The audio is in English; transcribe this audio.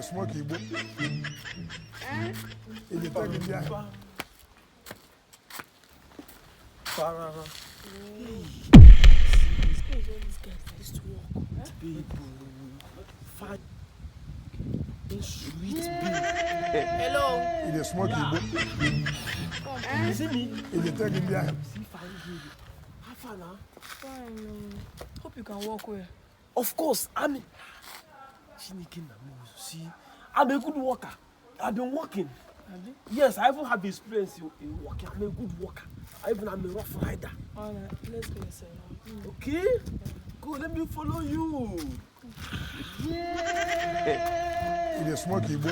smoke Igbo. In the tank in there. Hello. In the smoke Igbo. Is it me? In the tank in there. How far now? Fine. Hope you can walk well. Of course, see, I'm a good worker. I've been working. Yes, I even have experience in working. I'm a good worker. I'm a rough rider. Alright, let's go inside now. Okay? Go, let me follow you. In the smoke Igbo.